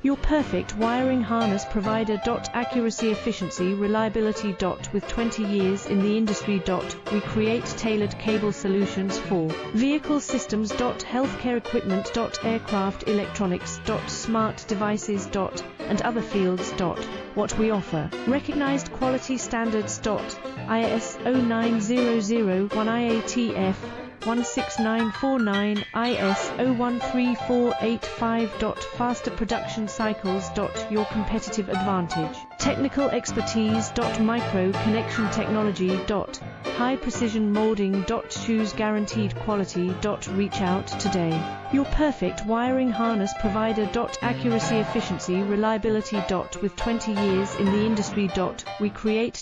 Your perfect wiring harness provider. Accuracy, efficiency, reliability. With 20 years in the industry. We create tailored cable solutions for vehicle systems. Healthcare equipment. Aircraft electronics. Smart devices. And other fields. What we offer: recognized quality standards. iso9001 IATF 16949 IS013485. Faster production cycles. Your competitive advantage. Technical expertise. Micro connection technology. High precision molding. Choose guaranteed quality. Reach out today. Your perfect wiring harness provider. Accuracy, efficiency, reliability. With 20 years in the industry. We create